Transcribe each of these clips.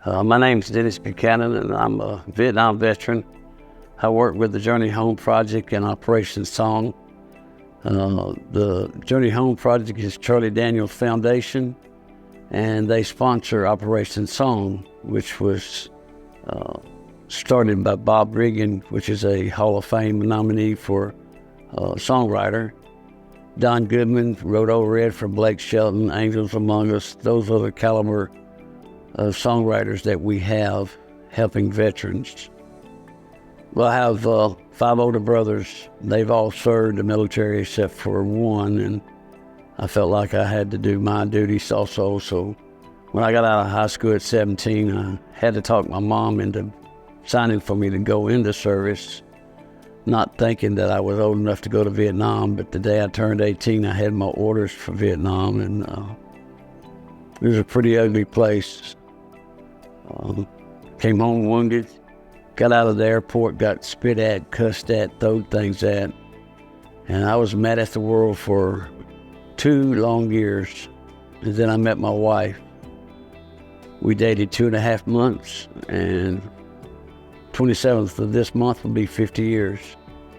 My name's Dennis Buchanan, and I'm a Vietnam veteran. I work with the Journey Home Project and Operation Song. The Journey Home Project is Charlie Daniels Foundation, and they sponsor Operation Song, which was started by Bob Regan, which is a Hall of Fame nominee for songwriter. Don Goodman wrote Over It for Blake Shelton, Angels Among Us. Those are the caliber of songwriters that we have helping veterans. Well, I have 5 older brothers. They've all served the military except for one, and I felt like I had to do my duties also. So when I got out of high school at 17, I had to talk my mom into signing for me to go into service, not thinking that I was old enough to go to Vietnam. But the day I turned 18, I had my orders for Vietnam, and it was a pretty ugly place. Came home wounded, got out of the airport, got spit at, cussed at, thrown things at, and I was mad at the world for 2 long years. And then I met my wife. We dated 2.5 months, and 27th of this month will be 50 years.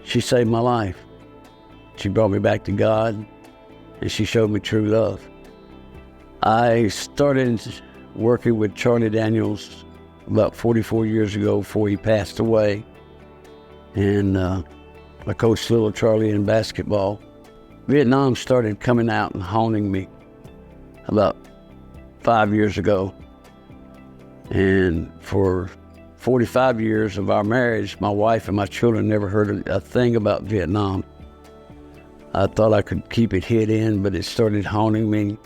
She saved my life. She brought me back to God, and she showed me true love. I started working with Charlie Daniels about 44 years ago before he passed away. And I coached little Charlie in basketball. Vietnam started coming out and haunting me about 5 years ago. And for 45 years of our marriage, my wife and my children never heard a thing about Vietnam. I thought I could keep it hidden, but it started haunting me.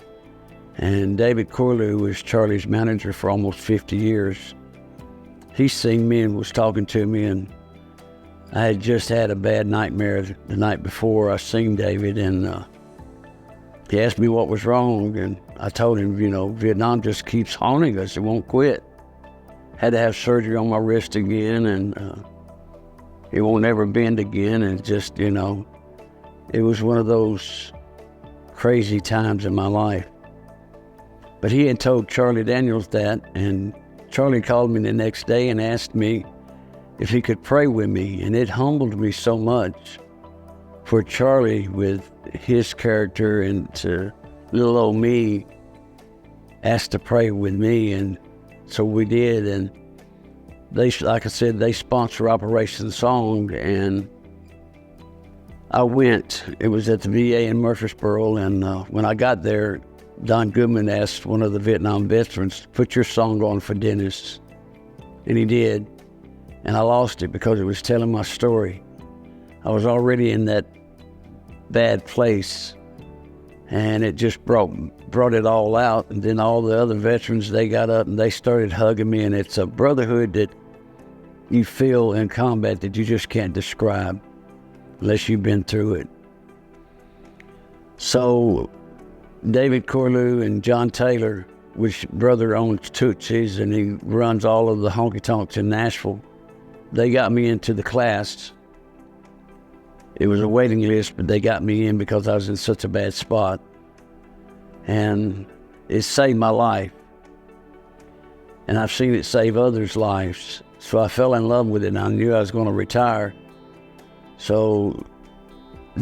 And David Corlew was Charlie's manager for almost 50 years. He seen me and was talking to me, and I had just had a bad nightmare the night before. I seen David, and he asked me what was wrong, and I told him, Vietnam just keeps haunting us. It won't quit. Had to have surgery on my wrist again, and it won't ever bend again. And just, it was one of those crazy times in my life. But he had told Charlie Daniels that, and Charlie called me the next day and asked me if he could pray with me. And it humbled me so much for Charlie, with his character, and to little old me, asked to pray with me. And so we did. And they, like I said, they sponsor Operation Song, and I went. It was at the VA in Murfreesboro, and when I got there, Don Goodman asked one of the Vietnam veterans, "Put your song on for Dennis." And he did. And I lost it because it was telling my story. I was already in that bad place, and it just brought it all out. And then all the other veterans, they got up and they started hugging me. And it's a brotherhood that you feel in combat that you just can't describe unless you've been through it. So David Corlew and John Taylor, which brother owns Tootsie's, and he runs all of the honky tonks in Nashville, they got me into the class. It was a waiting list, but they got me in because I was in such a bad spot. And it saved my life. And I've seen it save others' lives. So I fell in love with it, and I knew I was going to retire. So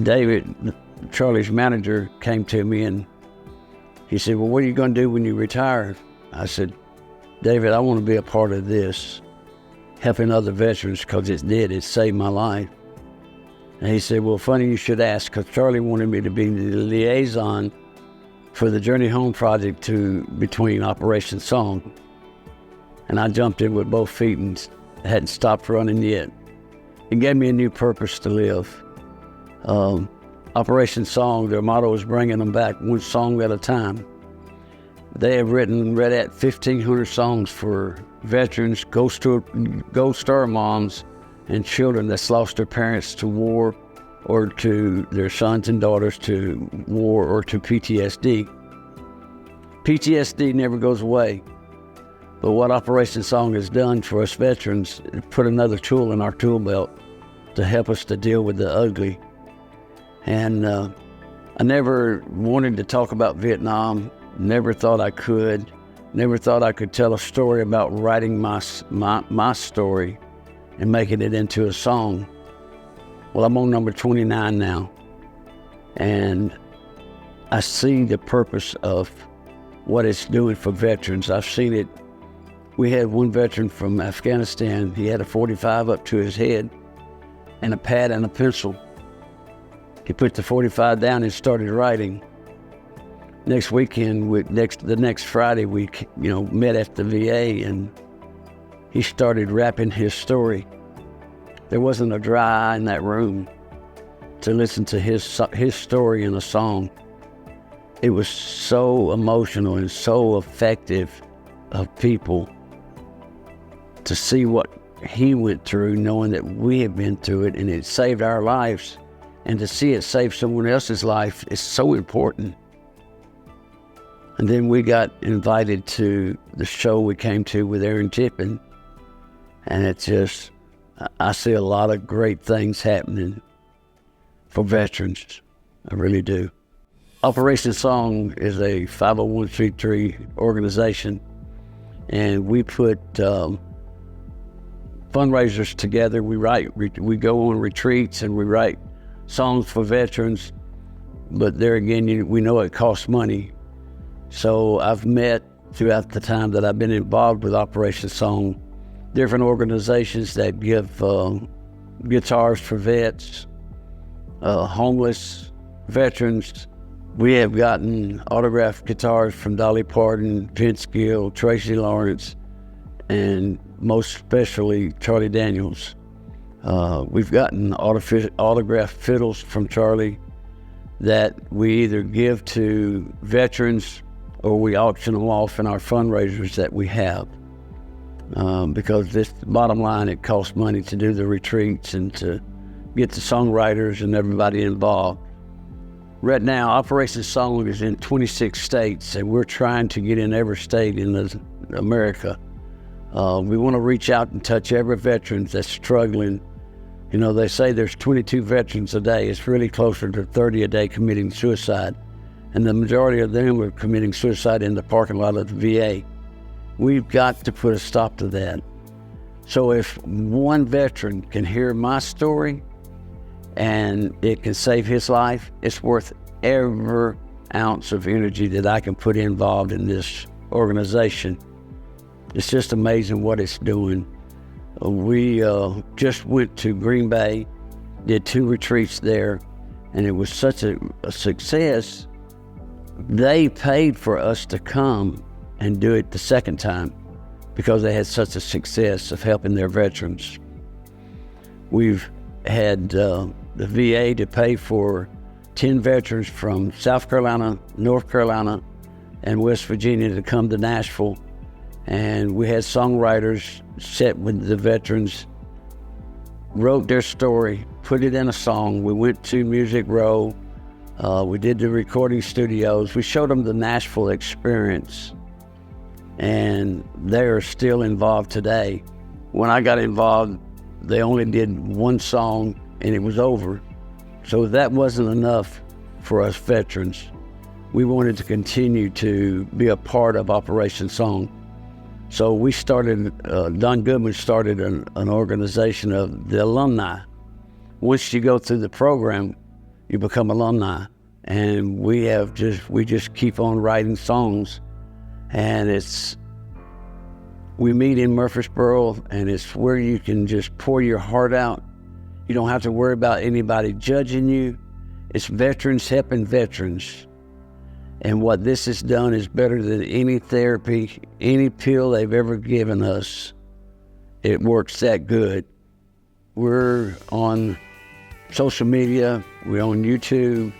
David, Charlie's manager, came to me and he said, "Well, what are you going to do when you retire?" I said, "David, I want to be a part of this, helping other veterans, because it saved my life." And he said, "Well, funny you should ask, because Charlie wanted me to be the liaison for the Journey Home Project between Operation Song." And I jumped in with both feet and hadn't stopped running yet. It gave me a new purpose to live. Operation Song, their motto is bringing them back one song at a time. They have read 1,500 songs for veterans, Ghost Star moms, and children that's lost their parents to war, or to their sons and daughters to war, or to PTSD. PTSD never goes away. But what Operation Song has done for us veterans, it put another tool in our tool belt to help us to deal with the ugly. And I never wanted to talk about Vietnam, never thought I could. Never thought I could tell a story about writing my story and making it into a song. Well, I'm on number 29 now, and I see the purpose of what it's doing for veterans. I've seen it. We had one veteran from Afghanistan. He had a 45 up to his head and a pad and a pencil. He put the 45 down and started writing. Next weekend, the next Friday, we met at the VA, and he started rapping his story. There wasn't a dry eye in that room to listen to his story in a song. It was so emotional and so effective of people to see what he went through, knowing that we have been through it, and it saved our lives. And to see it save someone else's life is so important. And then we got invited to the show we came to with Aaron Tippin, and it's just, I see a lot of great things happening for veterans. I really do. Operation Song is a 501c3 organization, and we put fundraisers together. We go on retreats and we write songs for veterans, but there again, we know it costs money. So I've met throughout the time that I've been involved with Operation Song, different organizations that give guitars for vets, homeless veterans. We have gotten autographed guitars from Dolly Parton, Vince Gill, Tracy Lawrence, and most especially Charlie Daniels. We've gotten autographed fiddles from Charlie that we either give to veterans or we auction them off in our fundraisers that we have. Because this, bottom line, it costs money to do the retreats and to get the songwriters and everybody involved. Right now, Operation Song is in 26 states, and we're trying to get in every state in America. We want to reach out and touch every veteran that's struggling. You know, they say there's 22 veterans a day. It's really closer to 30 a day committing suicide. And the majority of them are committing suicide in the parking lot of the VA. We've got to put a stop to that. So if one veteran can hear my story and it can save his life, it's worth every ounce of energy that I can put involved in this organization. It's just amazing what it's doing. We just went to Green Bay, did 2 retreats there, and it was such a success. They paid for us to come and do it the second time because they had such a success of helping their veterans. We've had the VA to pay for 10 veterans from South Carolina, North Carolina, and West Virginia to come to Nashville. And we had songwriters sit with the veterans, wrote their story, put it in a song. We went to Music Row. We did the recording studios. We showed them the Nashville experience, and they're still involved today. When I got involved, they only did 1 song and it was over. So that wasn't enough for us veterans. We wanted to continue to be a part of Operation Song. So we started, Don Goodman started an organization of the alumni. Once you go through the program, you become alumni. And we just keep on writing songs. And we meet in Murfreesboro, and it's where you can just pour your heart out. You don't have to worry about anybody judging you. It's veterans helping veterans. And what this has done is better than any therapy, any pill they've ever given us. It works that good. We're on social media, we're on YouTube.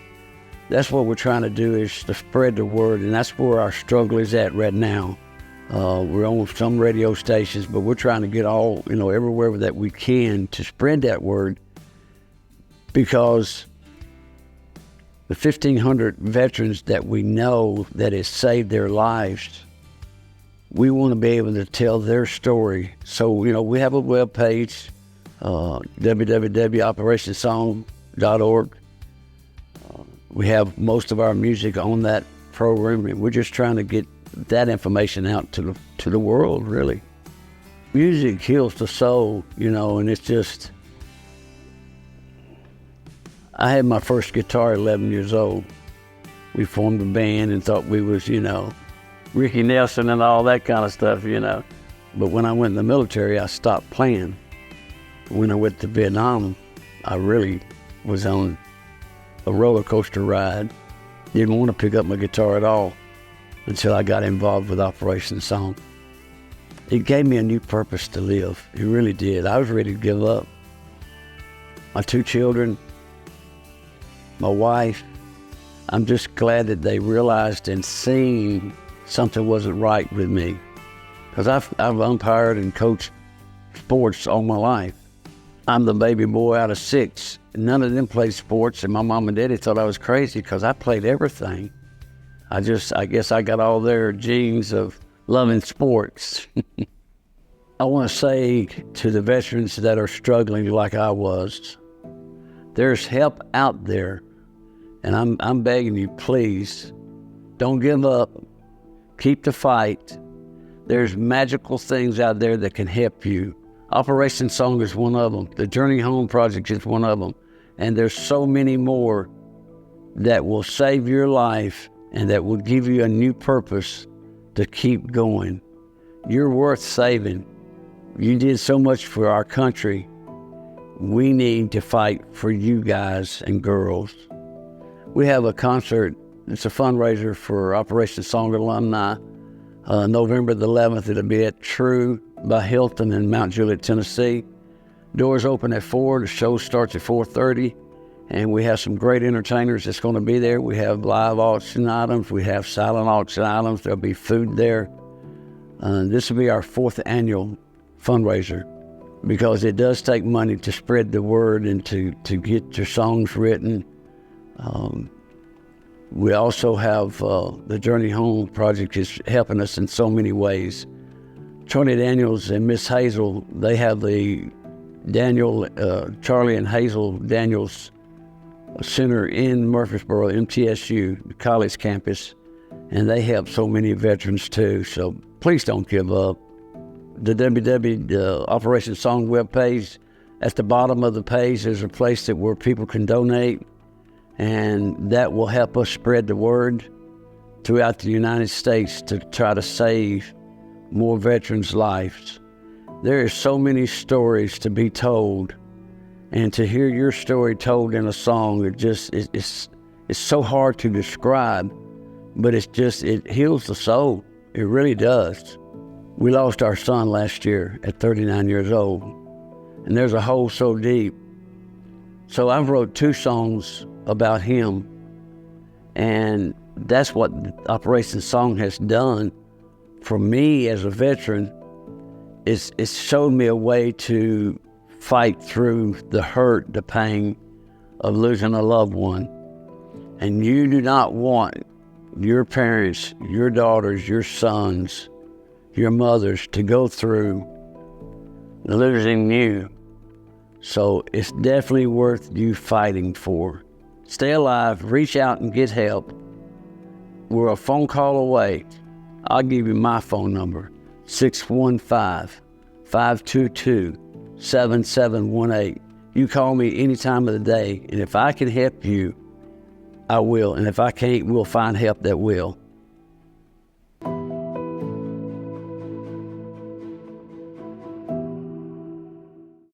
That's what we're trying to do, is to spread the word, and that's where our struggle is at right now. We're on some radio stations, but we're trying to get everywhere that we can to spread that word, because the 1,500 veterans that we know that has saved their lives, we want to be able to tell their story. So, we have a web page, www.operationsong.org. We have most of our music on that program, and we're just trying to get that information out to the world, really. Music heals the soul, and it's just, I had my first guitar at 11 years old. We formed a band and thought we was, Ricky Nelson and all that kind of stuff, But when I went in the military, I stopped playing. When I went to Vietnam, I really was on a roller coaster ride. Didn't want to pick up my guitar at all until I got involved with Operation Song. It gave me a new purpose to live. It really did. I was ready to give up. My 2 children, my wife, I'm just glad that they realized and seen something wasn't right with me. Because I've umpired and coached sports all my life. I'm the baby boy out of 6. None of them played sports, and my mom and daddy thought I was crazy because I played everything. I guess I got all their genes of loving sports. I want to say to the veterans that are struggling like I was, there's help out there, and I'm begging you, please, don't give up. Keep the fight. There's magical things out there that can help you. Operation Song is one of them. The Journey Home Project is one of them. And there's so many more that will save your life and that will give you a new purpose to keep going. You're worth saving. You did so much for our country. We need to fight for you guys and girls. We have a concert. It's a fundraiser for Operation Song alumni. November the 11th, it'll be at True by Hilton in Mount Juliet, Tennessee. Doors open at 4. The show starts at 4:30. And we have some great entertainers that's going to be there. We have live auction items. We have silent auction items. There'll be food there. This will be our 4th annual fundraiser because it does take money to spread the word and to get your songs written. We also have the Journey Home Project is helping us in so many ways. Tony Daniels and Miss Hazel, they have the Charlie and Hazel Daniels Center in Murfreesboro, MTSU, the college campus, and they help so many veterans too. So please don't give up. The Operation Song webpage, at the bottom of the page, there's a place where people can donate, and that will help us spread the word throughout the United States to try to save more veterans' lives. There are so many stories to be told, and to hear your story told in a song, it's so hard to describe, but it heals the soul. It really does. We lost our son last year at 39 years old, and there's a hole so deep. So I've wrote 2 songs about him, and that's what Operation Song has done for me as a veteran. It's showed me a way to fight through the hurt, the pain of losing a loved one. And you do not want your parents, your daughters, your sons, your mothers to go through losing you. So it's definitely worth you fighting for. Stay alive, reach out and get help. We're a phone call away. I'll give you my phone number, 615-522-7718. You call me any time of the day, and if I can help you, I will. And if I can't, we'll find help that will.